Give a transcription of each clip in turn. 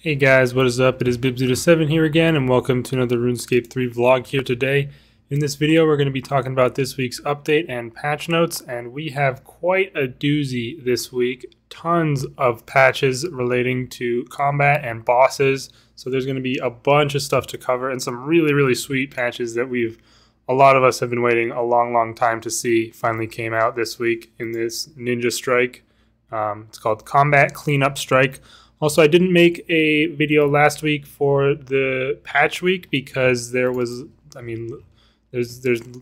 Hey guys, what is up? It is Bibzuda7 here again, and welcome to another RuneScape 3 vlog here today. In this video, we're going to be talking about this week's update and patch notes, and we have quite a doozy this week. Tons of patches relating to combat and bosses, so there's going to be a bunch of stuff to cover, and some really sweet patches that a lot of us have been waiting a long time to see finally came out this week in this Ninja Strike. It's called Combat Cleanup Strike. Also, I didn't make a video last week for the patch week because there's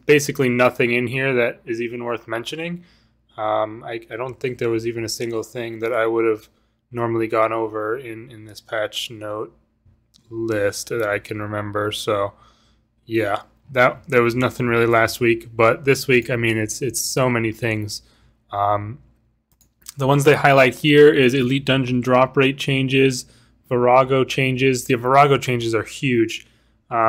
basically nothing in here that is even worth mentioning. I don't think there was even a single thing that I would have normally gone over in this patch note list that I can remember. So yeah, there was nothing really last week, but this week, I mean, it's so many things. The ones they highlight here is Elite Dungeon drop rate changes, Virago changes. The Virago changes are huge.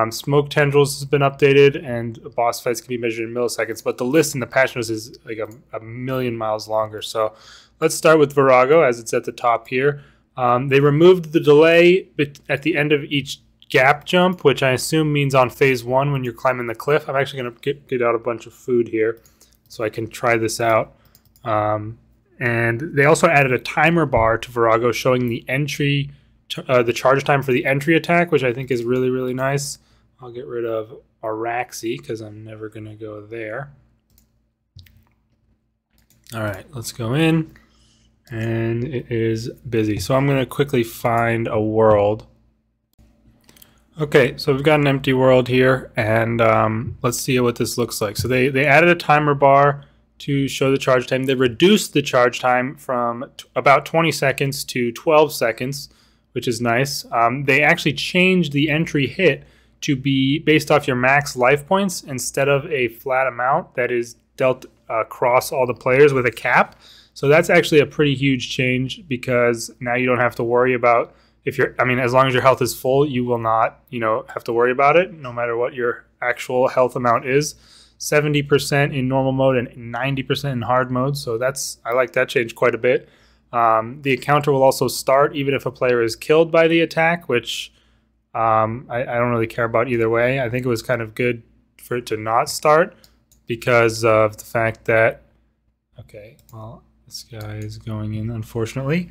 Smoke Tendrils has been updated, and boss fights can be measured in milliseconds, but the list in the patch notes is like a million miles longer. So let's start with Virago, as it's at the top here. They removed the delay at the end of each gap jump, which I assume means on phase 1 when you're climbing the cliff. I'm actually going to get out a bunch of food here so I can try this out. And they also added a timer bar to Virago showing the entry, the charge time for the entry attack, which I think is really nice. I'll get rid of Raksha because I'm never going to go there. All right, let's go in. And it is busy. So I'm going to quickly find a world. Okay, so we've got an empty world here, and let's see what this looks like. So they added a timer bar to show the charge time. They reduced the charge time from about 20 seconds to 12 seconds, which is nice. They actually changed the entry hit to be based off your max life points instead of a flat amount that is dealt across all the players with a cap. So that's actually a pretty huge change because now you don't have to worry about as long as your health is full, you will not, have to worry about it no matter what your actual health amount is. 70% in normal mode and 90% in hard mode. So I like that change quite a bit. The encounter will also start even if a player is killed by the attack, which I don't really care about either way. I think it was kind of good for it to not start because of the fact that, okay, well, this guy is going in, unfortunately.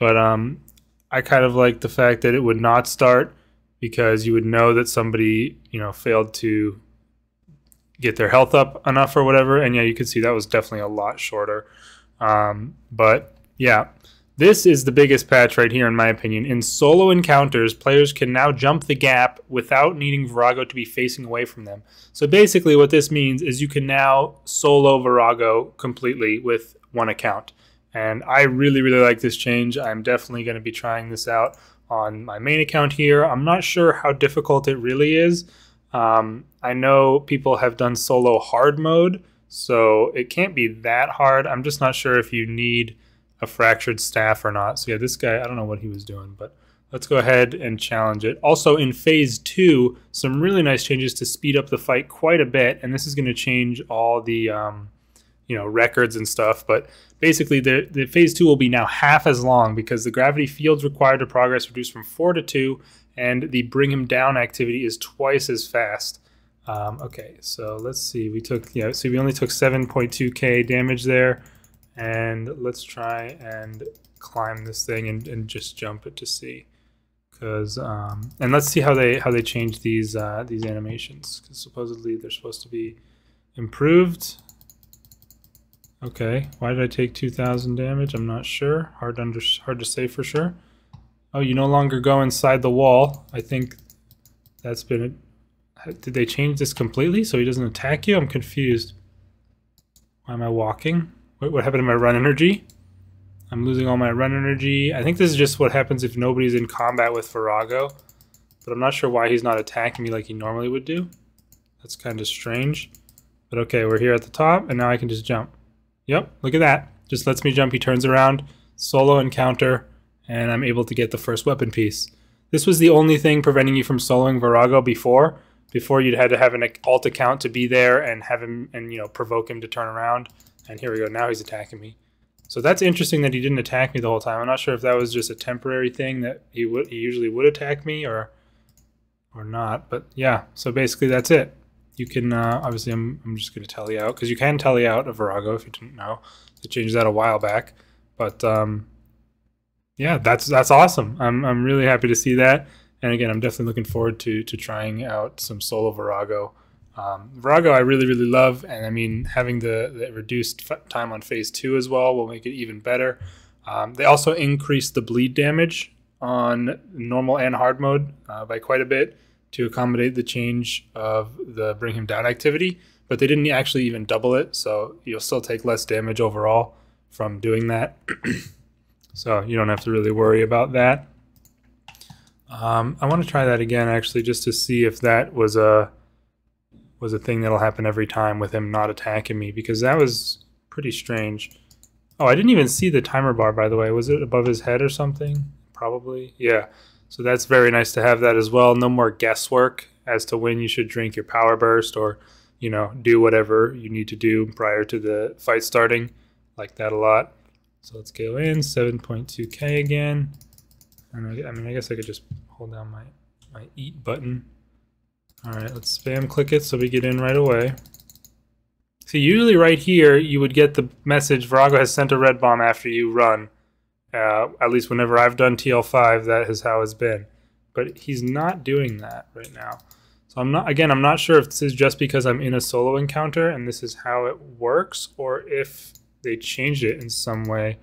But I kind of like the fact that it would not start because you would know that somebody, failed to get their health up enough or whatever. And yeah, you can see that was definitely a lot shorter. But yeah, this is the biggest patch right here in my opinion. In solo encounters, players can now jump the gap without needing Virago to be facing away from them. So basically what this means is you can now solo Virago completely with one account. And I really like this change. I'm definitely going to be trying this out on my main account here. I'm not sure how difficult it really is. I know people have done solo hard mode, so it can't be that hard. I'm just not sure if you need a fractured staff or not. So yeah, this guy, I don't know what he was doing, but let's go ahead and challenge it. Also in phase 2, some really nice changes to speed up the fight quite a bit, and this is going to change all the records and stuff. But basically the phase 2 will be now half as long because the gravity fields required to progress reduced from 4 to 2, and the bring him down activity is twice as fast. Okay, so let's see. We only took 7.2k damage there, and let's try and climb this thing and just jump it to see. And let's see how they change these animations, because supposedly they're supposed to be improved. Okay, why did I take 2,000 damage? I'm not sure. Hard to say for sure. Oh, you no longer go inside the wall. I think that's been it. Did they change this completely so he doesn't attack you? I'm confused. Why am I walking? What happened to my run energy? I'm losing all my run energy. I think this is just what happens if nobody's in combat with Virago. But I'm not sure why he's not attacking me like he normally would do. That's kind of strange. But okay, we're here at the top, and now I can just jump. Yep, look at that. Just lets me jump. He turns around, solo encounter, and I'm able to get the first weapon piece. This was the only thing preventing you from soloing Virago before. Before you'd had to have an alt account to be there and have him and provoke him to turn around. And here we go. Now he's attacking me. So that's interesting that he didn't attack me the whole time. I'm not sure if that was just a temporary thing that he usually would attack me or not. But yeah, so basically that's it. You can obviously I'm just going to tele out because you can tele out a Virago if you didn't know. They changed that a while back, but yeah, that's awesome. I'm really happy to see that. And again, I'm definitely looking forward to trying out some solo Virago. Virago I really love, and I mean having the reduced time on phase 2 as well will make it even better. They also increased the bleed damage on normal and hard mode by quite a bit to accommodate the change of the bring him down activity, but they didn't actually even double it, so you'll still take less damage overall from doing that. So you don't have to really worry about that. I want to try that again actually just to see if that was a thing that'll happen every time with him not attacking me, because that was pretty strange. Oh, I didn't even see the timer bar, by the way. Was it above his head or something? Probably. Yeah. So that's very nice to have that as well. No more guesswork as to when you should drink your power burst or, you know, do whatever you need to do prior to the fight starting. Like that a lot. So let's go in 7.2k again. And I mean, I guess I could just hold down my eat button. All right, let's spam click it so we get in right away. See, usually right here, you would get the message, Virago has sent a red bomb after you run. At least whenever I've done TL5, that is how it's been. But he's not doing that right now. So I'm not sure if this is just because I'm in a solo encounter and this is how it works, or if they changed it in some way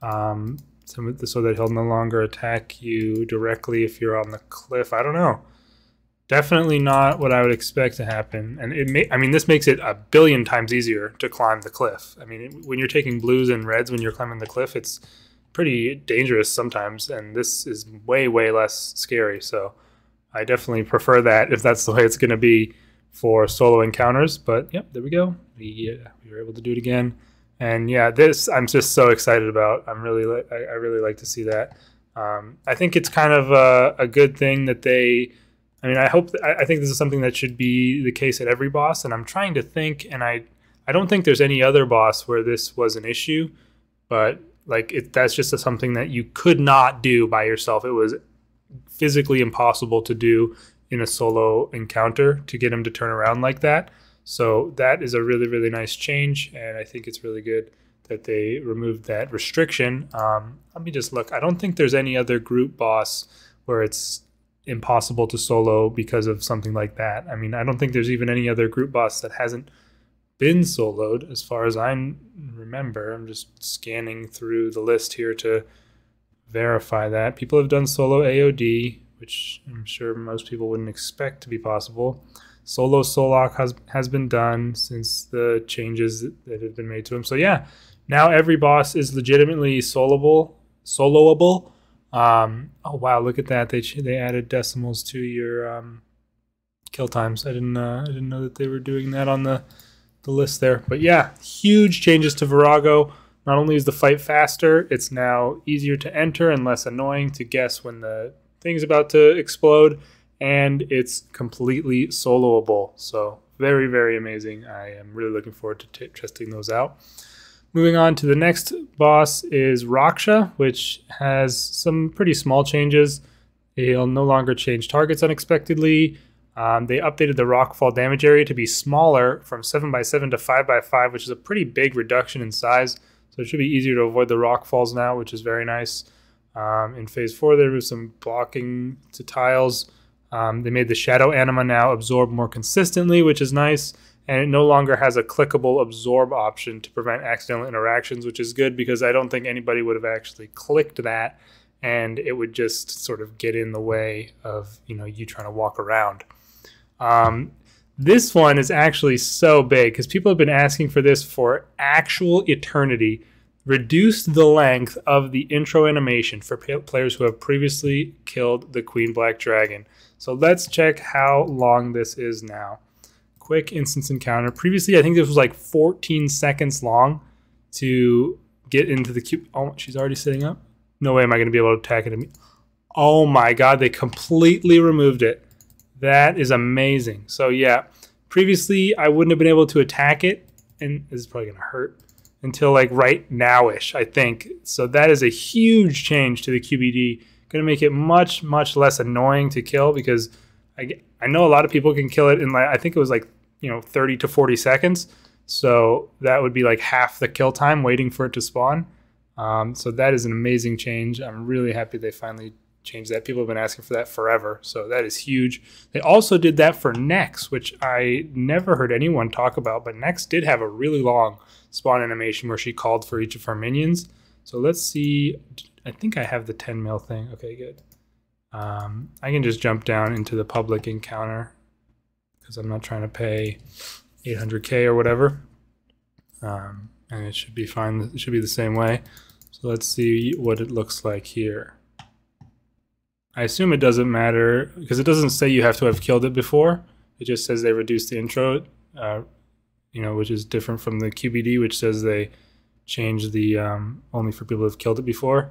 so that he'll no longer attack you directly if you're on the cliff. I don't know. Definitely not what I would expect to happen. And I mean, this makes it a billion times easier to climb the cliff. I mean, when you're taking blues and reds when you're climbing the cliff, it's pretty dangerous sometimes, and this is way less scary. So I definitely prefer that if that's the way it's going to be for solo encounters. But yep, there we go. We were able to do it again, and yeah, this I'm just so excited about. I really like to see that. I think it's kind of a good thing that they. I mean, I think this is something that should be the case at every boss, and I'm trying to think, and I don't think there's any other boss where this was an issue, but like that's just something that you could not do by yourself. It was physically impossible to do in a solo encounter to get him to turn around like that. So that is a really nice change, and I think it's really good that they removed that restriction. Let me just look. I don't think there's any other group boss where it's impossible to solo because of something like that. I mean, I don't think there's even any other group boss that hasn't been soloed as far as I remember. I'm just scanning through the list here to verify that. People have done solo AOD, which I'm sure most people wouldn't expect to be possible. Solo Solok has been done since the changes that have been made to him. So yeah, now every boss is legitimately soloable. Oh wow, look at that! They added decimals to your kill times. I didn't know that they were doing that on the list there. But yeah, huge changes to Virago. Not only is the fight faster, it's now easier to enter and less annoying to guess when the thing's about to explode, and it's completely soloable. So very amazing. I am really looking forward to testing those out. Moving on to the next boss is Raksha, which has some pretty small changes. He'll no longer change targets unexpectedly. They updated the rockfall damage area to be smaller from 7x7 to 5x5, which is a pretty big reduction in size. So it should be easier to avoid the rockfalls now, which is very nice. In phase 4, there was some blocking to tiles. They made the shadow anima now absorb more consistently, which is nice. And it no longer has a clickable absorb option to prevent accidental interactions, which is good because I don't think anybody would have actually clicked that, and it would just sort of get in the way of, you know, you trying to walk around. This one is actually so big because people have been asking for this for actual eternity. Reduced the length of the intro animation for players who have previously killed the Queen Black Dragon. So let's check how long this is now. Quick instance encounter. Previously, I think this was like 14 seconds long to get into the cube. Oh, she's already sitting up. No way am I going to be able to attack it. Oh my god, they completely removed it. That is amazing. So yeah, previously I wouldn't have been able to attack it, and this is probably going to hurt. until like right now-ish, I think. So that is a huge change to the QBD. Going to make it much, much less annoying to kill, because I know a lot of people can kill it in like, I think it was like, 30 to 40 seconds. So that would be like half the kill time waiting for it to spawn. So that is an amazing change. I'm really happy they finally changed that. People have been asking for that forever. So that is huge. They also did that for Nex, which I never heard anyone talk about, but Nex did have a really long spawn animation where she called for each of her minions. So let's see. I think I have the 10 mil thing. Okay, good. I can just jump down into the public encounter because I'm not trying to pay 800K or whatever. And it should be fine. It should be the same way. So let's see what it looks like here. I assume it doesn't matter because it doesn't say you have to have killed it before. It just says they reduced the intro, which is different from the QBD, which says they changed the only for people who have killed it before.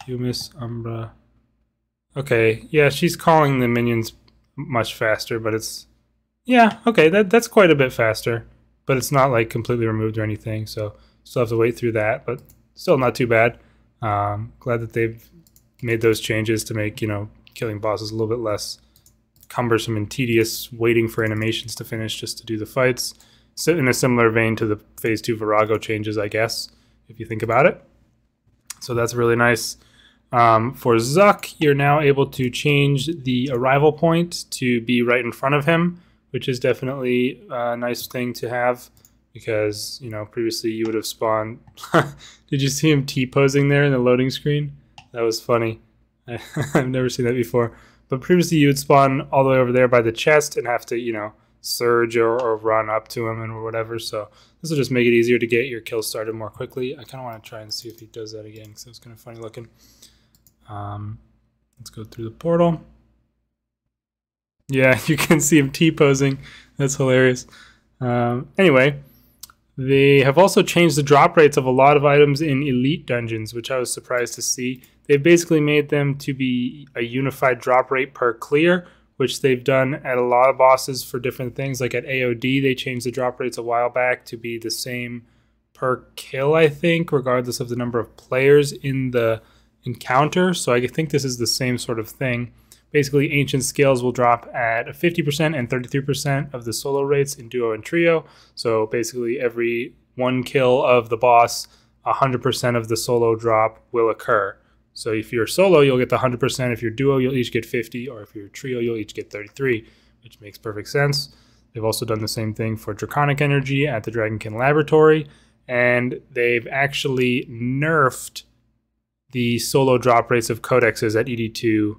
Fumis, Umbra. Okay, yeah, she's calling the minions much faster, but it's... Yeah, okay, that's quite a bit faster. But it's not like completely removed or anything, so still have to wait through that, but still not too bad. Glad that they've made those changes to make, killing bosses a little bit less cumbersome and tedious, waiting for animations to finish just to do the fights. So in a similar vein to the Phase 2 Virago changes, I guess, if you think about it. So that's really nice. For Zuck, you're now able to change the arrival point to be right in front of him, which is definitely a nice thing to have because, previously you would have spawned... Did you see him T-posing there in the loading screen? That was funny. I've never seen that before. But previously you would spawn all the way over there by the chest and have to, surge or run up to him or whatever. So this will just make it easier to get your kills started more quickly. I kind of want to try and see if he does that again because it was kind of funny looking. Let's go through the portal. Yeah, you can see him T-posing. That's hilarious. Anyway, they have also changed the drop rates of a lot of items in elite dungeons, which I was surprised to see. They've basically made them to be a unified drop rate per clear, which they've done at a lot of bosses for different things. Like at AOD, they changed the drop rates a while back to be the same per kill, I think, regardless of the number of players in the encounter. So I think this is the same sort of thing. Basically, ancient skills will drop at 50% and 33% of the solo rates in duo and trio. So basically, every one kill of the boss, 100% of the solo drop will occur. So if you're solo, you'll get the 100%. If you're duo, you'll each get 50, or if you're trio, you'll each get 33, which makes perfect sense. They've also done the same thing for Draconic Energy at the Dragonkin Laboratory, and they've actually nerfed the solo drop rates of codexes at ED2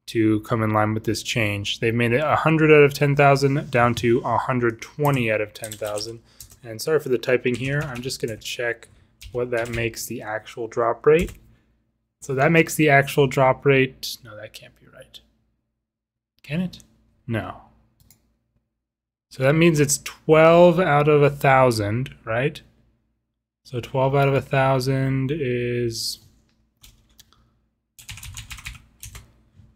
to come in line with this change. They've made it 100 out of 10,000 down to 120 out of 10,000. And sorry for the typing here. I'm just going to check what that makes the actual drop rate. So that makes the actual drop rate... No, that can't be right. Can it? No. So that means it's 12 out of 1,000, right? So 12 out of 1,000 is...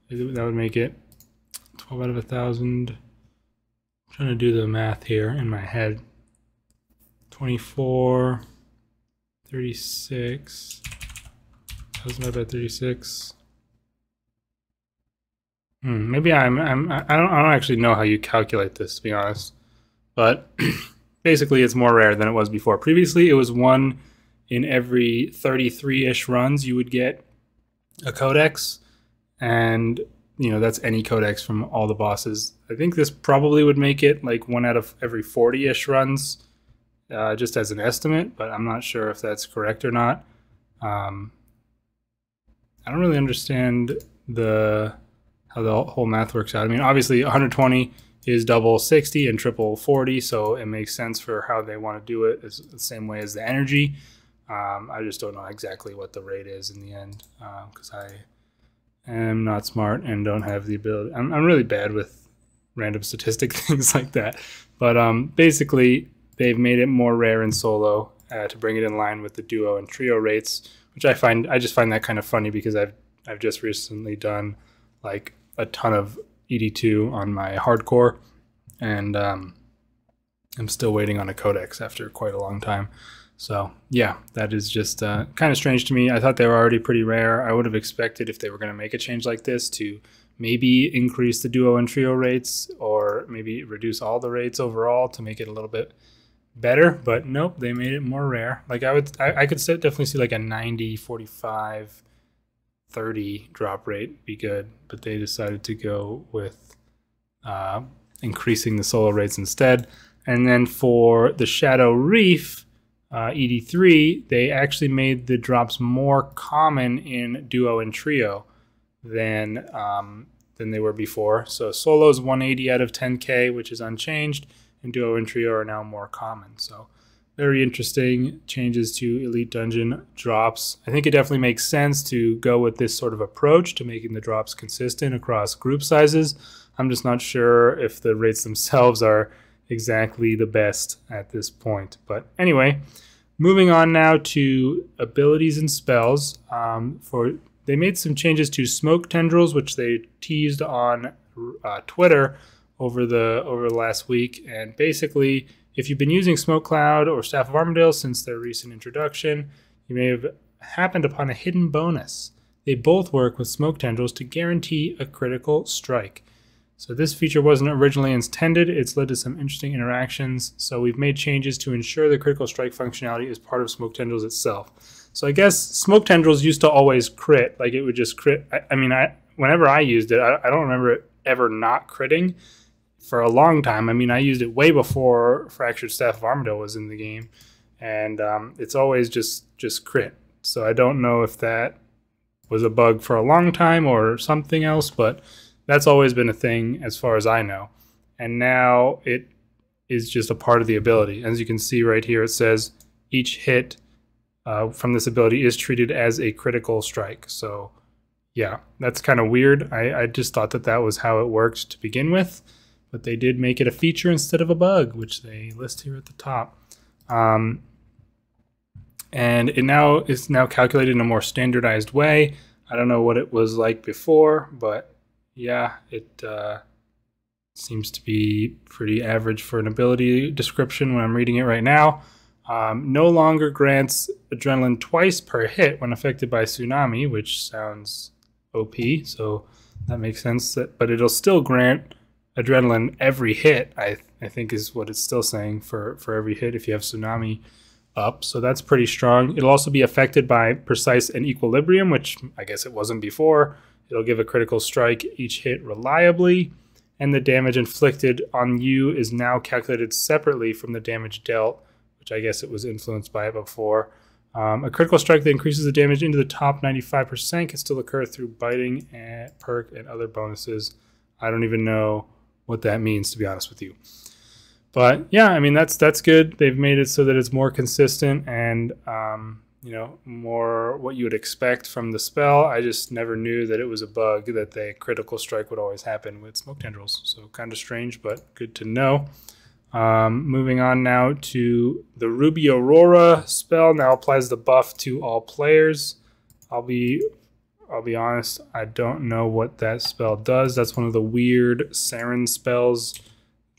That would make it 12 out of 1,000. I'm trying to do the math here in my head. 24, 36, 1,000 divided by 36. Maybe I don't actually know how you calculate this, to be honest. But basically, it's more rare than it was before. Previously, it was 1 in every 33-ish runs you would get a codex. And, that's any codex from all the bosses. I think this probably would make it like 1 out of every 40-ish runs, just as an estimate, but I'm not sure if that's correct or not. I don't really understand how the whole math works out. I mean, obviously 120 is double 60 and triple 40, so it makes sense for how they want to do it. It's the same way as the energy. I just don't know exactly what the rate is in the end, because I am not smart and don't have the ability. I'm really bad with random statistic things like that. But basically, they've made it more rare in solo to bring it in line with the duo and trio rates, which I just find that kind of funny because I've just recently done like a ton of ED2 on my hardcore, and I'm still waiting on a codex after quite a long time. So yeah, that is just kind of strange to me. I thought they were already pretty rare. I would have expected if they were going to make a change like this to maybe increase the duo and trio rates, or maybe reduce all the rates overall to make it a little bit better. But nope, they made it more rare. Like I could definitely see like a 90, 45, 30 drop rate be good, but they decided to go with increasing the solo rates instead. And then for the Shadow Reef ED3, they actually made the drops more common in duo and trio than they were before. So solo is 180 out of 10k, which is unchanged, and duo and trio are now more common. So very interesting changes to Elite Dungeon drops. I think it definitely makes sense to go with this sort of approach to making the drops consistent across group sizes. I'm just not sure if the rates themselves are exactly the best at this point. But anyway, moving on now to abilities and spells. They made some changes to smoke tendrils, which they teased on Twitter over the last week. And basically, if you've been using Smoke Cloud or Staff of Armadale since their recent introduction, you may have happened upon a hidden bonus. They both work with smoke tendrils to guarantee a critical strike. So this feature wasn't originally intended. It's led to some interesting interactions. So we've made changes to ensure the critical strike functionality is part of smoke tendrils itself. So I guess smoke tendrils used to always crit, like it would just crit. Whenever I used it, I don't remember it ever not critting for a long time. I mean, I used it way before Fractured Staff of Armadale was in the game, and it's always just crit. So I don't know if that was a bug for a long time or something else, but that's always been a thing as far as I know. And now it is just a part of the ability. As you can see right here, it says each hit from this ability is treated as a critical strike. So yeah, that's kind of weird. I just thought that was how it worked to begin with, but they did make it a feature instead of a bug, which they list here at the top. And it is now calculated in a more standardized way. I don't know what it was like before, but yeah, it seems to be pretty average for an ability description when I'm reading it right now. No longer grants adrenaline twice per hit when affected by tsunami, which sounds OP, so that makes sense. But it'll still grant adrenaline every hit, I think is what it's still saying, for every hit if you have tsunami up. So that's pretty strong. It'll also be affected by precise and equilibrium, which I guess it wasn't before. It'll give a critical strike each hit reliably, and the damage inflicted on you is now calculated separately from the damage dealt, which I guess it was influenced by it before. A critical strike that increases the damage into the top 95% can still occur through biting, and perk, and other bonuses. I don't even know what that means, to be honest with you. But yeah, I mean, that's good. They've made it so that it's more consistent and more what you would expect from the spell. I just never knew that it was a bug that the critical strike would always happen with smoke tendrils. So kind of strange, but good to know. Moving on now to the Ruby Aurora spell. Now applies the buff to all players. I'll be honest, I don't know what that spell does. That's one of the weird Saren spells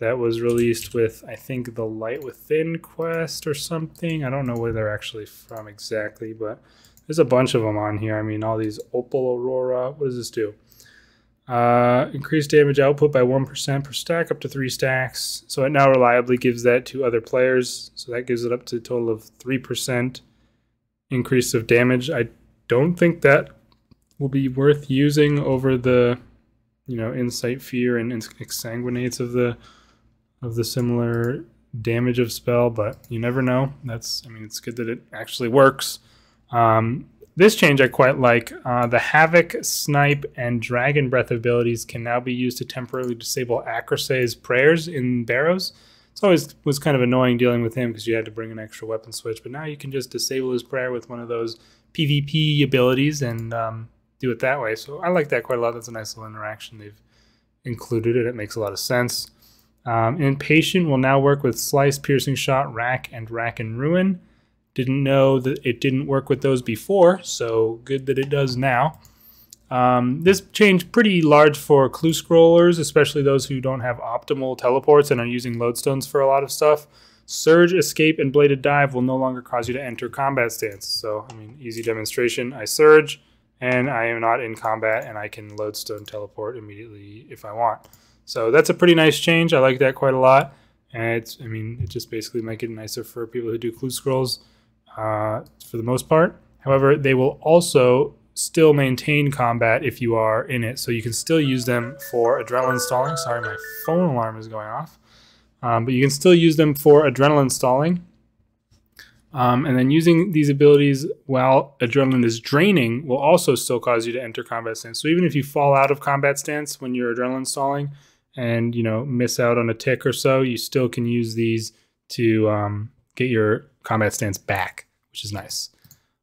that was released with, I think, the Light Within quest or something. I don't know where they're actually from exactly, but there's a bunch of them on here. I mean, all these Opal Aurora. What does this do? Increased damage output by 1% per stack, up to 3 stacks. So it now reliably gives that to other players. So that gives it up to a total of 3% increase of damage. I don't think that will be worth using over the, Insight Fear and Exsanguinates of the similar damage of spell, but you never know. It's good that it actually works. This change I quite like. The Havoc, Snipe, and Dragon Breath abilities can now be used to temporarily disable Acrose's prayers in Barrows. It's always was kind of annoying dealing with him because you had to bring an extra weapon switch, but now you can just disable his prayer with one of those PvP abilities and do it that way. So I like that quite a lot. That's a nice little interaction they've included, and it makes a lot of sense. Impatient will now work with Slice, Piercing Shot, Rack, and Ruin. Didn't know that it didn't work with those before, so good that it does now. This change pretty large for clue scrollers, especially those who don't have optimal teleports and are using lodestones for a lot of stuff. Surge, Escape, and Bladed Dive will no longer cause you to enter combat stance. So, I mean, easy demonstration. I surge, and I am not in combat, and I can lodestone teleport immediately if I want. So that's a pretty nice change. I like that quite a lot. And it's, I mean, it just basically make it nicer for people who do clue scrolls for the most part. However, they will also still maintain combat if you are in it. So you can still use them for adrenaline stalling. Sorry, my phone alarm is going off. But you can still use them for adrenaline stalling. And then using these abilities while adrenaline is draining will also still cause you to enter combat stance. So even if you fall out of combat stance when you're adrenaline stalling and, you know, miss out on a tick or so, you still can use these to get your combat stance back, which is nice.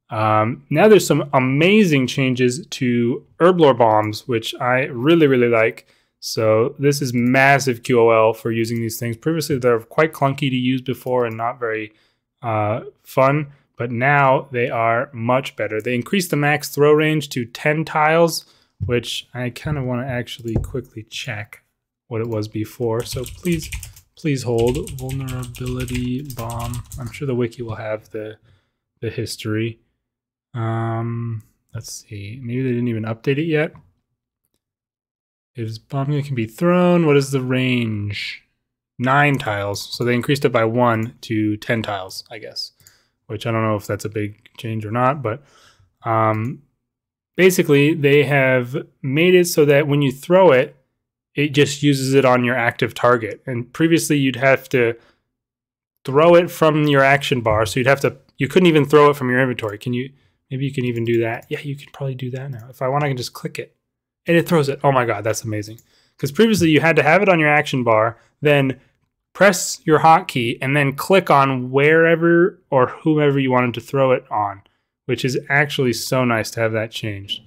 Now there's some amazing changes to Herblore bombs, which I really, really like. So this is massive QOL for using these things. Previously, they're quite clunky to use before and not very fun, but now they are much better. They increase the max throw range to 10 tiles, which I kind of want to actually quickly check what it was before. So please hold vulnerability bomb. I'm sure the wiki will have the history. Let's see. Maybe they didn't even update it yet. Is bomb that can be thrown? What is the range? 9 tiles. So they increased it by 1 to 10 tiles, I guess. Which I don't know if that's a big change or not, but basically they have made it so that when you throw it, it just uses it on your active target. And previously you'd have to throw it from your action bar. So you couldn't even throw it from your inventory. Maybe you can even do that. Yeah, you can probably do that now. If I want, I can just click it and it throws it. Oh my God, that's amazing. Because previously you had to have it on your action bar, then press your hotkey and then click on wherever or whomever you wanted to throw it on, which is actually so nice to have that changed.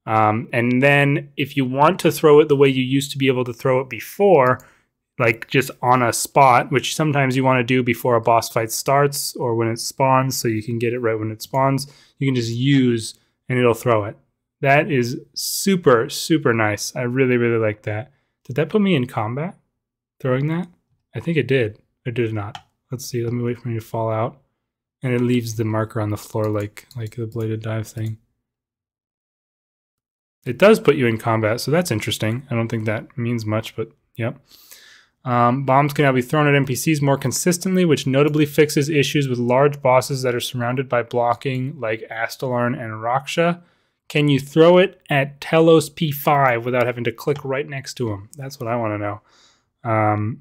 And then if you want to throw it the way you used to be able to throw it before, like just on a spot, which sometimes you want to do before a boss fight starts or when it spawns, so you can get it right when it spawns, you can just use and it'll throw it. That is super, super nice. I really, really like that. Did that put me in combat, throwing that? I think it did. Or did it not? Let's see. Let me wait for me to fall out. And it leaves the marker on the floor like the bladed dive thing. It does put you in combat, so that's interesting. I don't think that means much, but yep. Bombs can now be thrown at NPCs more consistently, which notably fixes issues with large bosses that are surrounded by blocking, like Astalarn and Raksha. Can you throw it at Telos P5 without having to click right next to him? That's what I want to know.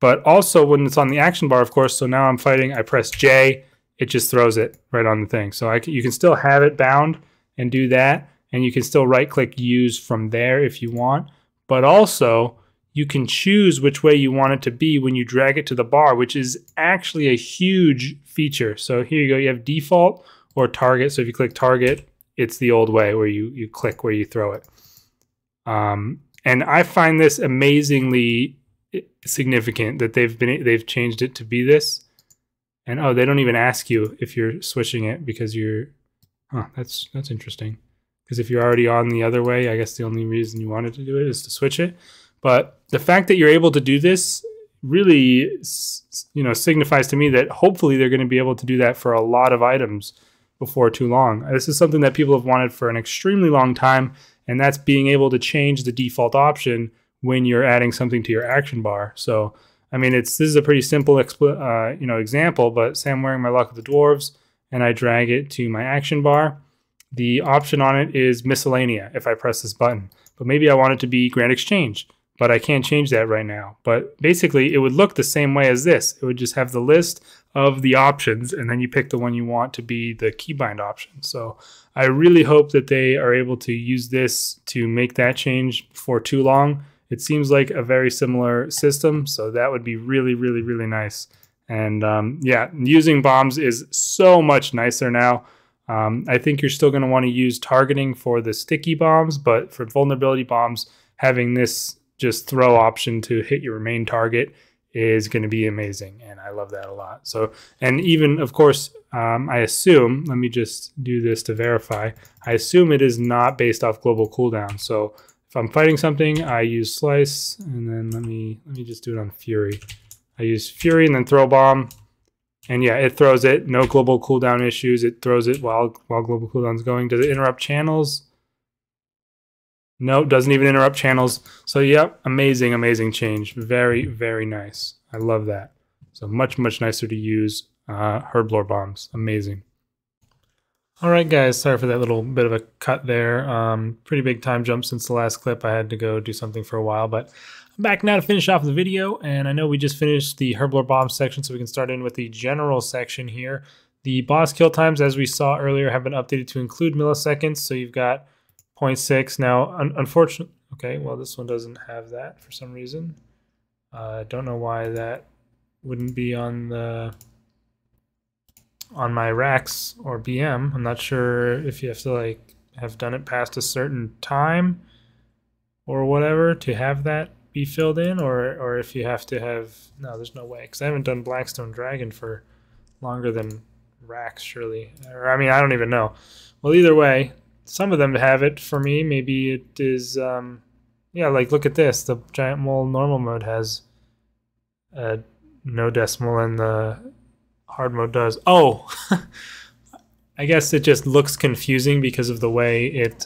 But also when it's on the action bar, of course, so now I'm fighting, I press J, it just throws it right on the thing. So you can still have it bound and do that, and you can still right-click use from there if you want. But also, you can choose which way you want it to be when you drag it to the bar, which is actually a huge feature. So here you go, you have default or target. So if you click target, it's the old way where you click where you throw it. And I find this amazingly significant that they've changed it to be this. And oh, they don't even ask you if you're switching it because you're, huh, that's interesting. Because if you're already on the other way, I guess the only reason you wanted to do it is to switch it. But the fact that you're able to do this really, signifies to me that hopefully they're going to be able to do that for a lot of items before too long. This is something that people have wanted for an extremely long time, and that's being able to change the default option when you're adding something to your action bar. So, I mean, this is a pretty simple example, but say I'm wearing my Luck of the Dwarves and I drag it to my action bar. The option on it is Miscellanea if I press this button. But maybe I want it to be Grand Exchange, but I can't change that right now. But basically, it would look the same way as this. It would just have the list of the options, and then you pick the one you want to be the keybind option. So I really hope that they are able to use this to make that change before too long. It seems like a very similar system, so that would be really, really, really nice. And yeah, using bombs is so much nicer now. I think you're still going to want to use targeting for the sticky bombs, but for vulnerability bombs, having this just throw option to hit your main target is going to be amazing, and I love that a lot. So, and even, of course, I assume, let me just do this to verify, I assume it is not based off global cooldown. So if I'm fighting something, I use Slice, and then let me just do it on Fury. I use Fury and then throw bomb, And yeah, it throws it. No global cooldown issues. It throws it while global cooldown's going. Does it interrupt channels? No, doesn't even interrupt channels. So yep, amazing change. Very, very nice. I love that. So much nicer to use. Herblore bombs. Amazing. Alright guys, sorry for that little bit of a cut there. Pretty big time jump since the last clip. I had to go do something for a while, but I'm back now to finish off the video, and I know we just finished the Herblore bomb section, so we can start in with the general section here. The boss kill times, as we saw earlier, have been updated to include milliseconds, so you've got 0.6. Now, unfortunately, okay, well this one doesn't have that for some reason. I don't know why that wouldn't be on my Rax or BM. I'm not sure if you have to like have done it past a certain time or whatever to have that be filled in, or if you have to have, no, there's no way, because I haven't done Blackstone Dragon for longer than Rax, surely. Or I mean, I don't even know. Well, either way, some of them have it for me. Maybe it is, yeah, like look at this. The Giant Mole normal mode has no decimal, and the hard mode does. Oh, I guess it just looks confusing because of the way it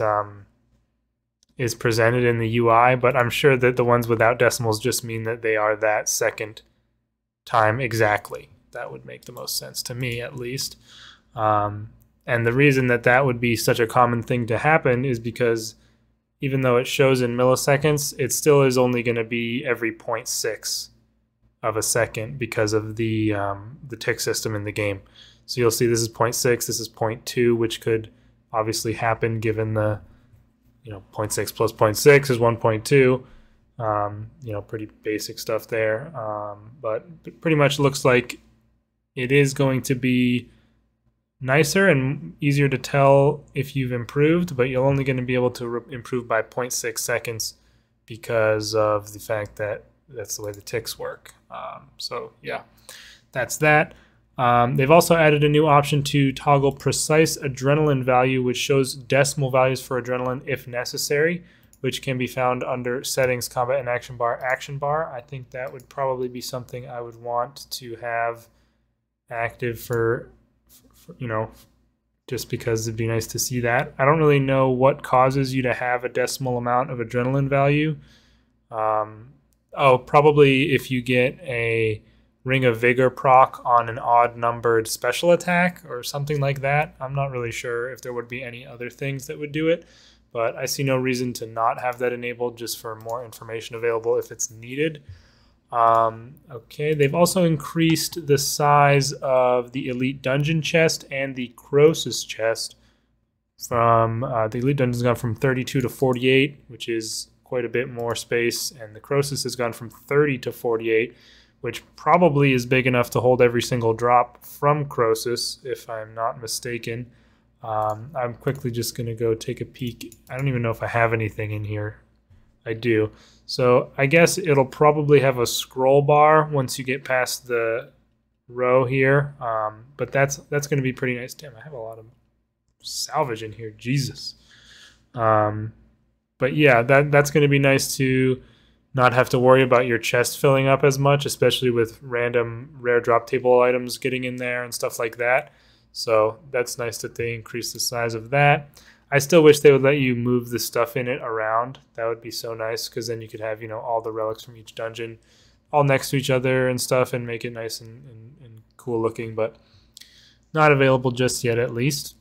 is presented in the UI, but I'm sure that the ones without decimals just mean that they are that second time exactly. That would make the most sense to me, at least. And the reason that that would be such a common thing to happen is because even though it shows in milliseconds, it still is only going to be every 0.6 of a second because of the tick system in the game. So you'll see this is 0.6, this is 0.2, which could obviously happen given the 0.6 plus 0.6 is 1.2. Pretty basic stuff there. But it pretty much looks like it is going to be nicer and easier to tell if you've improved, but you're only going to be able to improve by 0.6 seconds because of the fact that that's the way the ticks work. So yeah, that's that. They've also added a new option to toggle precise adrenaline value, which shows decimal values for adrenaline if necessary, which can be found under settings, combat and action bar. I think that would probably be something I would want to have active for just because it'd be nice to see that. I don't really know what causes you to have a decimal amount of adrenaline value. Oh, probably if you get a Ring of Vigor proc on an odd numbered special attack or something like that. I'm not really sure if there would be any other things that would do it, but I see no reason to not have that enabled, just for more information available if it's needed. Okay, they've also increased the size of the Elite Dungeon chest and the Croesus chest. From the Elite Dungeon's gone from 32 to 48, which is quite a bit more space, and the Croesus has gone from 30 to 48, which probably is big enough to hold every single drop from Croesus, if I'm not mistaken. I'm quickly just going to go take a peek. I don't even know if I have anything in here. I do. So I guess it'll probably have a scroll bar once you get past the row here, but that's going to be pretty nice. Damn, I have a lot of salvage in here. Jesus. But yeah, that's going to be nice to not have to worry about your chest filling up as much, especially with random rare drop table items getting in there and stuff like that. So that's nice that they increase the size of that. I still wish they would let you move the stuff in it around. That would be so nice, because then you could have, all the relics from each dungeon all next to each other and stuff and make it nice and cool looking, but not available just yet, at least.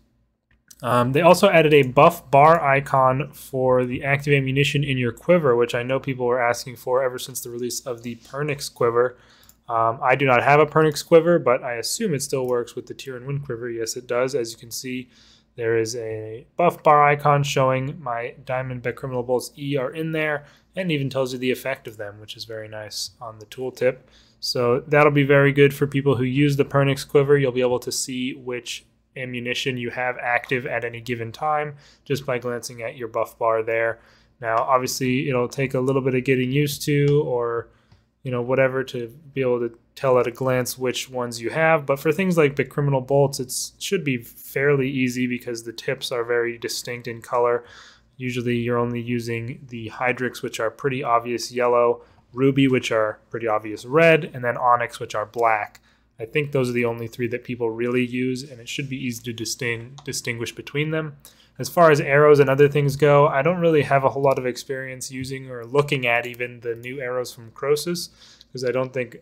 They also added a buff bar icon for the active ammunition in your quiver, which I know people were asking for ever since the release of the Pernix quiver. I do not have a Pernix quiver, but I assume it still works with the Tyr and Wind quiver. Yes, it does. As you can see, there is a buff bar icon showing my Diamond Criminal Bolts E are in there, and even tells you the effect of them, which is very nice on the tooltip. So that'll be very good for people who use the Pernix quiver. You'll be able to see which ammunition you have active at any given time just by glancing at your buff bar there. Now, obviously, it'll take a little bit of getting used to, or whatever, to be able to tell at a glance which ones you have. But for things like the criminal bolts, it should be fairly easy because the tips are very distinct in color. Usually you're only using the Hydrix, which are pretty obvious yellow, Ruby, which are pretty obvious red, and then Onyx, which are black. I think those are the only 3 that people really use, and it should be easy to distinguish between them. As far as arrows and other things go, I don't really have a whole lot of experience using or looking at even the new arrows from Croesus, because I don't think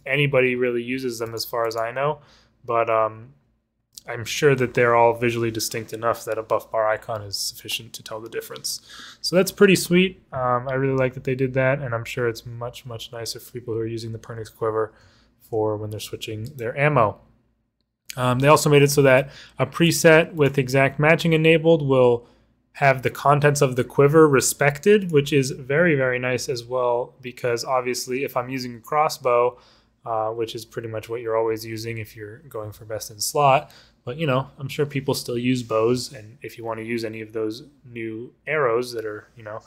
anybody really uses them as far as I know. But I'm sure that they're all visually distinct enough that a buff bar icon is sufficient to tell the difference. So that's pretty sweet. I really like that they did that, and I'm sure it's much, much nicer for people who are using the Pernix Quiver for when they're switching their ammo. They also made it so that a preset with exact matching enabled will have the contents of the quiver respected, which is very, very nice as well, because obviously if I'm using a crossbow, which is pretty much what you're always using if you're going for best in slot, but you know, I'm sure people still use bows, and if you want to use any of those new arrows that are, you know,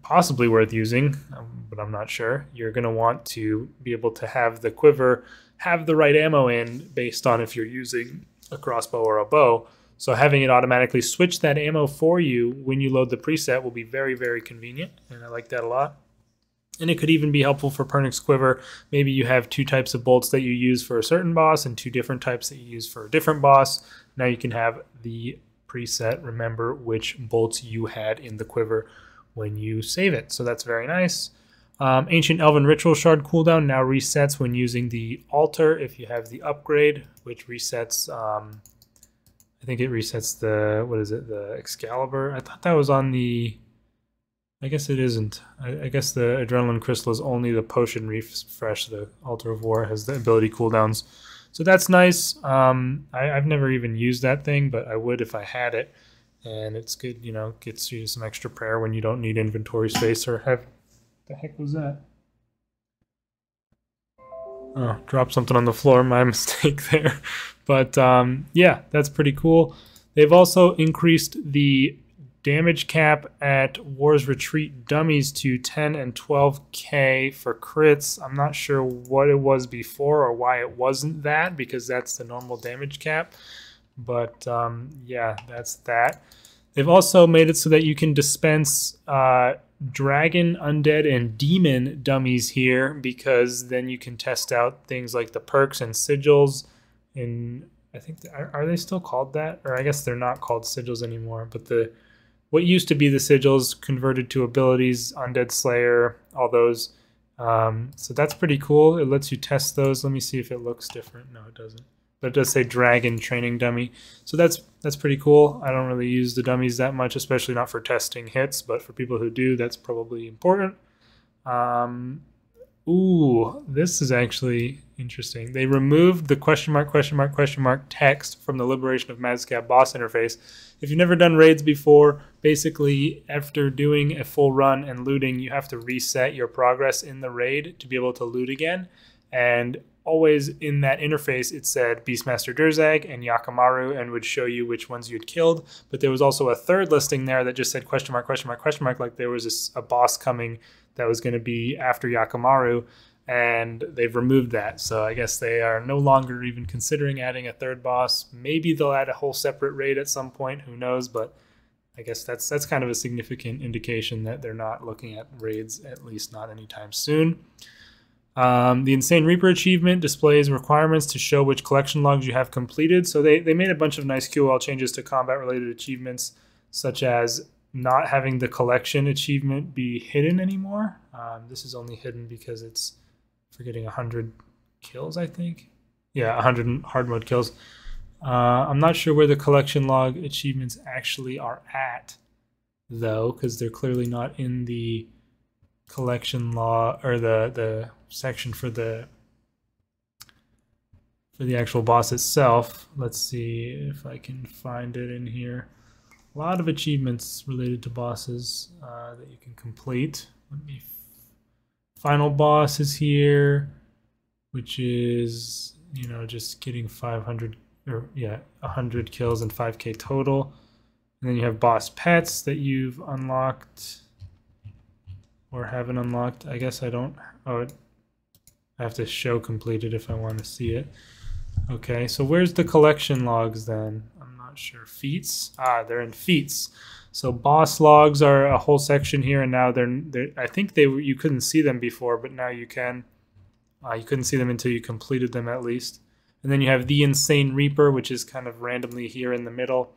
possibly worth using, but I'm not sure, you're going to want to be able to have the quiver have the right ammo in based on if you're using a crossbow or a bow. So having it automatically switch that ammo for you when you load the preset will be very, very convenient, and I like that a lot. And it could even be helpful for Pernix Quiver. Maybe you have 2 types of bolts that you use for a certain boss and 2 different types that you use for a different boss. Now you can have the preset remember which bolts you had in the quiver when you save it. So that's very nice. Ancient Elven Ritual Shard cooldown now resets when using the altar if you have the upgrade, which resets, I think it resets the, what is it, the Excalibur? I thought that was on the, I guess it isn't. I guess the Adrenaline Crystal is only the potion refresh. The Altar of War has the ability cooldowns. So that's nice. I've never even used that thing, but I would if I had it. And it's good, you know, gets you some extra prayer when you don't need inventory space or have... The heck was that? Oh, dropped something on the floor. My mistake there. But yeah, that's pretty cool. They've also increased the damage cap at War's Retreat dummies to 10 and 12k for crits. I'm not sure what it was before or why it wasn't that, because that's the normal damage cap. But yeah, that's that. They've also made it so that you can dispense dragon, undead, and demon dummies here, because then you can test out things like the perks and sigils. And I think, are they still called that? Or I guess they're not called sigils anymore, but what used to be the sigils converted to abilities, Undead Slayer, all those. So that's pretty cool. It lets you test those. Let me see if it looks different. No, it doesn't. But it does say Dragon Training Dummy. So that's pretty cool. I don't really use the dummies that much, especially not for testing hits, but for people who do, that's probably important. Ooh, this is actually interesting. They removed the question mark text from the Liberation of Mazcab boss interface. If you've never done raids before, basically after doing a full run and looting, you have to reset your progress in the raid to be able to loot again. And always in that interface, it said Beastmaster Durzag and Yakamaru and would show you which ones you'd killed. But there was also a third listing there that just said question mark, like there was a boss coming that was going to be after Yakamaru, and they've removed that. So I guess they are no longer even considering adding a third boss. Maybe they'll add a whole separate raid at some point, who knows, but I guess that's kind of a significant indication that they're not looking at raids, at least not anytime soon. The Insane Reaper achievement displays requirements to show which collection logs you have completed. So they made a bunch of nice QOL changes to combat-related achievements, such as not having the collection achievement be hidden anymore. This is only hidden because it's for getting 100 kills, I think. Yeah, 100 hard mode kills. I'm not sure where the collection log achievements actually are at, though, because they're clearly not in the collection log or the section for the actual boss itself. Let's see if I can find it in here. A lot of achievements related to bosses that you can complete. Final boss is here, which is, you know, just getting 100 kills and 5k total. And then you have boss pets that you've unlocked or haven't unlocked. I guess I don't. Oh, I have to show completed if I want to see it. Okay, so where's the collection logs then? I'm not sure. Feats? Ah, they're in feats. So boss logs are a whole section here, and now they're I think you couldn't see them before, but now you can. You couldn't see them until you completed them at least. And then you have the Insane Reaper, which is kind of randomly here in the middle.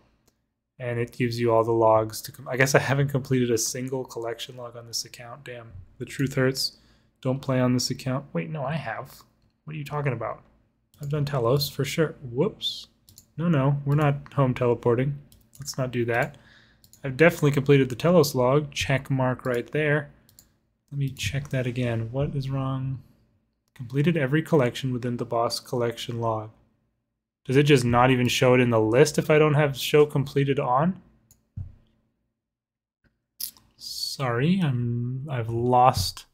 And it gives you all the logs to I guess I haven't completed a single collection log on this account. Damn, the truth hurts. Don't play on this account. Wait, no, I have. What are you talking about? I've done Telos for sure. Whoops. No, we're not home teleporting. Let's not do that. I've definitely completed the Telos log. Check mark right there. Let me check that again. What is wrong? Completed every collection within the boss collection log. Does it just not even show it in the list if I don't have show completed on? Sorry, I've lost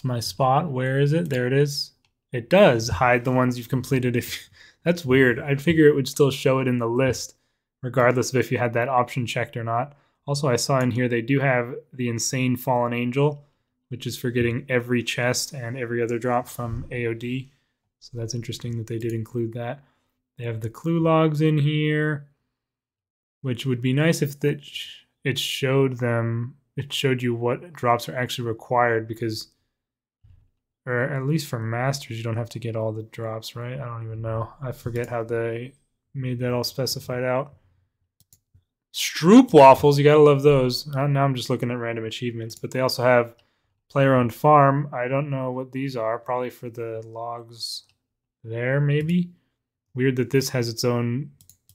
my spot. Where is it? There it is. It does hide the ones you've completed. If that's weird. I'd figure it would still show it in the list, regardless of if you had that option checked or not. Also, I saw in here they do have the Insane Fallen Angel, which is for getting every chest and every other drop from AOD. So that's interesting that they did include that. They have the clue logs in here, which would be nice if it showed you what drops are actually required, because, or at least for masters, you don't have to get all the drops, right? I don't even know. I forget how they made that all specified out. Stroop waffles, you gotta love those. Now I'm just looking at random achievements, but they also have player-owned farm. I don't know what these are. Probably for the logs there, maybe. Weird that this has its own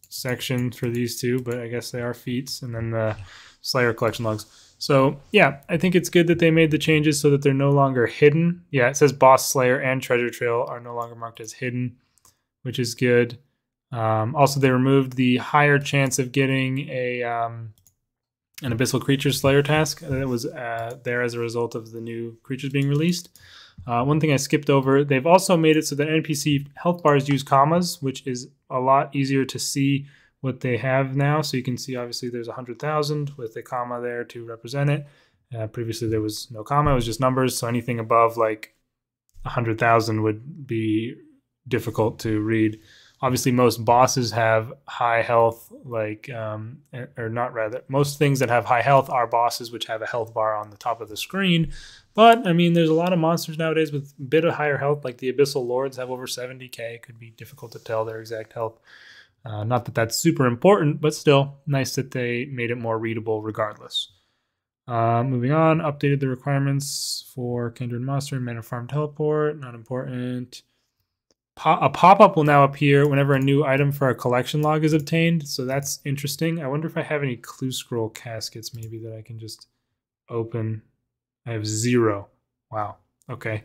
section for these two, but I guess they are feats. And then the Slayer collection logs. So yeah, I think it's good that they made the changes so that they're no longer hidden. Yeah, it says Boss Slayer and Treasure Trail are no longer marked as hidden, which is good. Also, they removed the higher chance of getting an Abyssal Creature Slayer task that was there as a result of the new creatures being released. One thing I skipped over, they've also made it so that NPC health bars use commas, which is a lot easier to see what they have now. So you can see, obviously, there's 100,000 with a comma there to represent it. Previously, there was no comma. It was just numbers. So anything above like 100,000 would be difficult to read. Obviously, most bosses have high health, most things that have high health are bosses which have a health bar on the top of the screen. But, I mean, there's a lot of monsters nowadays with a bit of higher health, like the Abyssal Lords have over 70k. It could be difficult to tell their exact health. Not that that's super important, but still, nice that they made it more readable regardless. Moving on, updated the requirements for Kindred Monster and Mana Farm Teleport. Not important. A pop-up will now appear whenever a new item for a collection log is obtained, so that's interesting. I wonder if I have any clue scroll caskets maybe that I can just open. I have 0. Wow. Okay.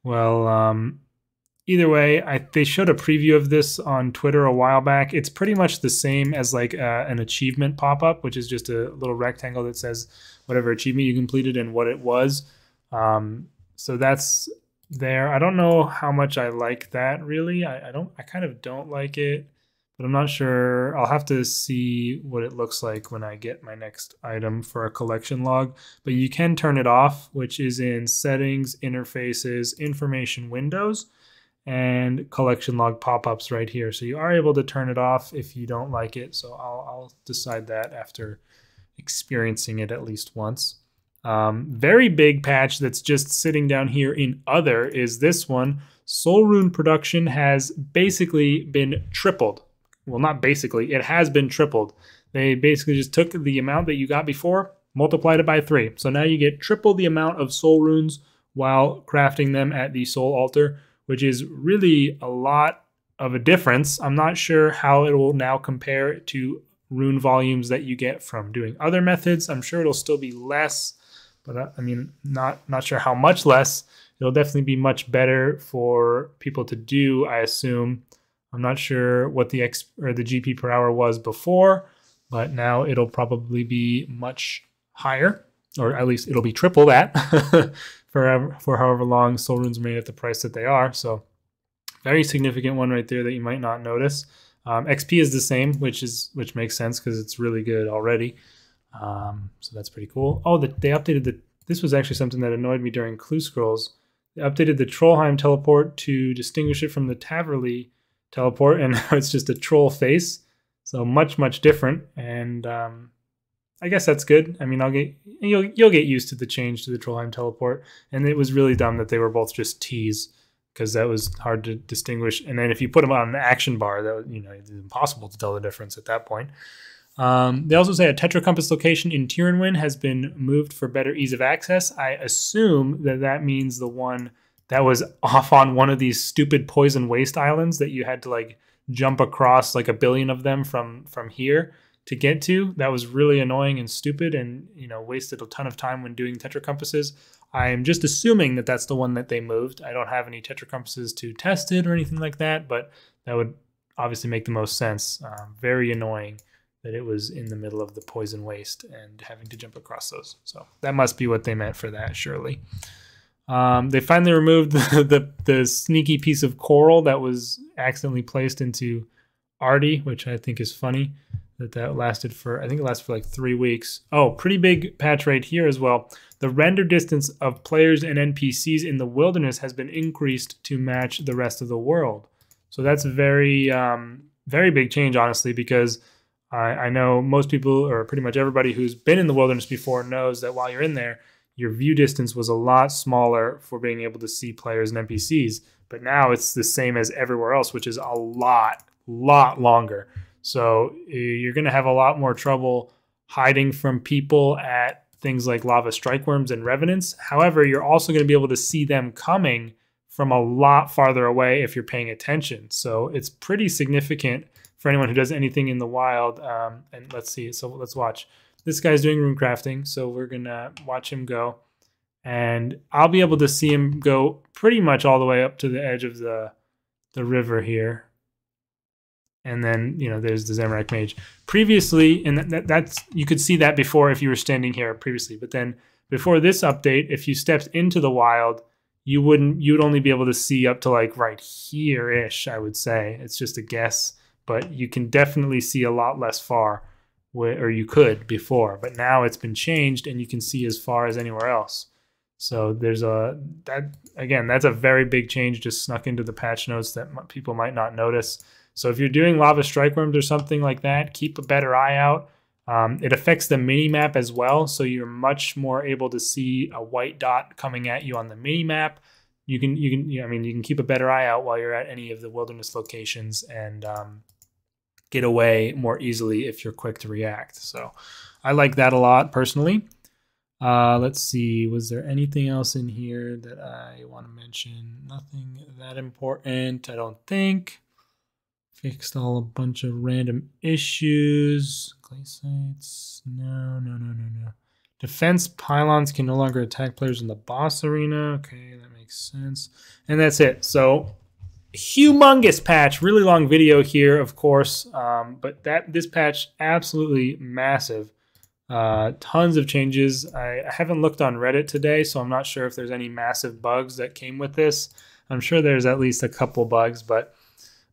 Well, either way, they showed a preview of this on Twitter a while back. It's pretty much the same as like an achievement pop-up, which is just a little rectangle that says whatever achievement you completed and what it was. So that's there. I don't know how much I like that really. I kind of don't like it, but I'm not sure. I'll have to see what it looks like when I get my next item for a collection log. But you can turn it off, which is in settings, interfaces, information windows, and collection log pop-ups right here. So you are able to turn it off if you don't like it. So I'll decide that after experiencing it at least once. Very big patch that's just sitting down here in other is this one. Soul Rune production has basically been tripled. Well, not basically, it has been tripled. They basically just took the amount that you got before, multiplied it by 3. So now you get triple the amount of soul runes while crafting them at the soul altar, which is really a lot of a difference. I'm not sure how it will now compare to rune volumes that you get from doing other methods. I'm sure it'll still be less, but I mean, not sure how much less. It'll definitely be much better for people to do, I assume. I'm not sure what the GP per hour was before, but now it'll probably be much higher, or at least it'll be triple that for however long soul runes are made at the price that they are. So very significant one right there that you might not notice. XP is the same, which makes sense because it's really good already. So that's pretty cool. Oh, they updated this was actually something that annoyed me during Clue Scrolls. They updated the Trollheim Teleport to distinguish it from the Taverley Teleport, and now it's just a troll face. So much different. And I guess that's good. I mean, you'll get used to the change to the Trollheim Teleport, and it was really dumb that they were both just T's because that was hard to distinguish. And then if you put them on an action bar, that it's impossible to tell the difference at that point. They also say a Tetra Compass location in Tyrannwyn has been moved for better ease of access. I assume that means the one that was off on one of these stupid poison waste islands that you had to like jump across like a billion of them from here to get to. That was really annoying and stupid, and wasted a ton of time when doing Tetra Compasses. I'm just assuming that that's the one that they moved. I don't have any Tetra Compasses to test it or anything like that, but that would obviously make the most sense. Very annoying that it was in the middle of the poison waste and having to jump across those. So that must be what they meant for that, surely. They finally removed the sneaky piece of coral that was accidentally placed into Artie, which I think is funny that lasted for, I think it lasted for like 3 weeks. Oh, pretty big patch right here as well. The render distance of players and NPCs in the wilderness has been increased to match the rest of the world. So that's very, very big change, honestly, because I know most people, or pretty much everybody who's been in the wilderness before, knows that while you're in there, your view distance was a lot smaller for being able to see players and NPCs. But now it's the same as everywhere else, which is a lot longer. So you're going to have a lot more trouble hiding from people at things like lava strikeworms and revenants. However, you're also going to be able to see them coming from a lot farther away if you're paying attention. So it's pretty significant for anyone who does anything in the wild. And let's see. So let's watch. This guy's doing rune crafting, so we're going to watch him go. And I'll be able to see him go pretty much all the way up to the edge of the river here. And then, there's the Zamorak Mage. Previously, and that's you could see that before if you were standing here previously. But then before this update, if you stepped into the wild, you'd only be able to see up to like right here-ish, I would say. It's just a guess. But you can definitely see a lot less far, or you could before. But now it's been changed, and you can see as far as anywhere else. So there's that's a very big change just snuck into the patch notes that people might not notice. So if you're doing lava strikeworms or something like that, keep a better eye out. It affects the mini map as well, so you're much more able to see a white dot coming at you on the mini map. You can keep a better eye out while you're at any of the wilderness locations and get away more easily if you're quick to react. So I like that a lot personally. Let's see, was there anything else in here that I want to mention? Nothing that important, I don't think. Fixed a bunch of random issues. Clay sites, no. Defense pylons can no longer attack players in the boss arena. Okay, that makes sense. And that's it. So humongous patch, really long video here, of course, but this patch absolutely massive. Tons of changes. I haven't looked on Reddit today, so I'm not sure if there's any massive bugs that came with this. I'm sure there's at least a couple bugs, but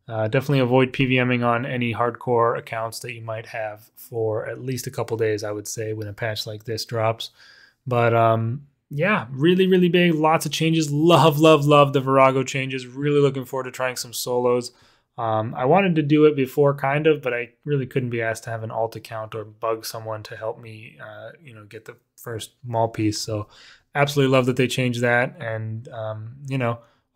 definitely avoid PVMing on any hardcore accounts that you might have for at least a couple days, I would say, when a patch like this drops. But yeah, really big, lots of changes. Love the Virago changes. Really looking forward to trying some solos. I wanted to do it before, kind of, but I really couldn't be asked to have an alt account or bug someone to help me, get the first mall piece. So absolutely love that they changed that, and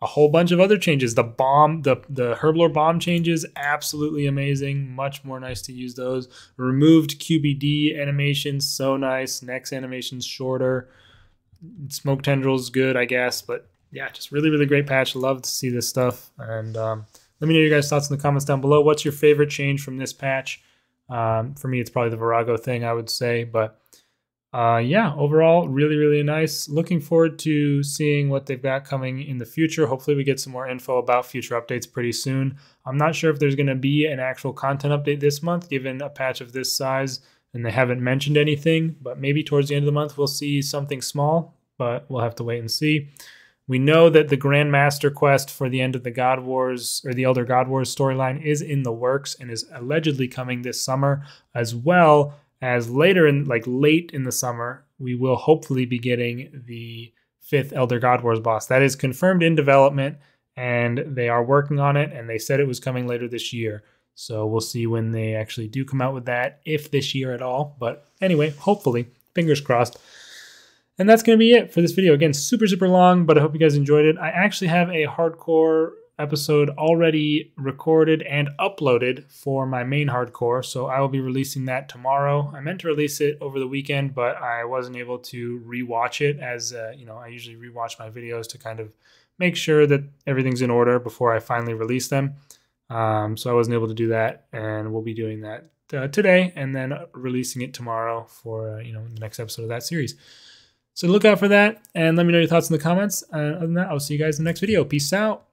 a whole bunch of other changes. The bomb, the Herblore bomb changes, absolutely amazing. Much more nice to use those. Removed QBD animations, so nice. Next animation's shorter. Smoke tendrils, good, I guess. But yeah, just really great patch. Love to see this stuff. And let me know your guys' thoughts in the comments down below. What's your favorite change from this patch? For me, it's probably the Virago thing, I would say. But yeah, overall, really nice. Looking forward to seeing what they've got coming in the future. Hopefully we get some more info about future updates pretty soon. I'm not sure if there's going to be an actual content update this month, given a patch of this size, and they haven't mentioned anything, but maybe towards the end of the month we'll see something small, but we'll have to wait and see. We know that the Grandmaster quest for the end of the God Wars, or the Elder God Wars storyline, is in the works and is allegedly coming this summer, as well as late in the summer, we will hopefully be getting the 5th Elder God Wars boss. That is confirmed in development, and they are working on it, and they said it was coming later this year. So we'll see when they actually do come out with that, if this year at all. But anyway, hopefully, fingers crossed. And that's going to be it for this video. Again, super, super long, but I hope you guys enjoyed it. I actually have a hardcore episode already recorded and uploaded for my main hardcore, so I will be releasing that tomorrow. I meant to release it over the weekend, but I wasn't able to rewatch it, as you know, I usually rewatch my videos to kind of make sure that everything's in order before I finally release them. So I wasn't able to do that, and we'll be doing that today, and then releasing it tomorrow for you know, the next episode of that series. So look out for that, and let me know your thoughts in the comments. Other than that, I'll see you guys in the next video. Peace out.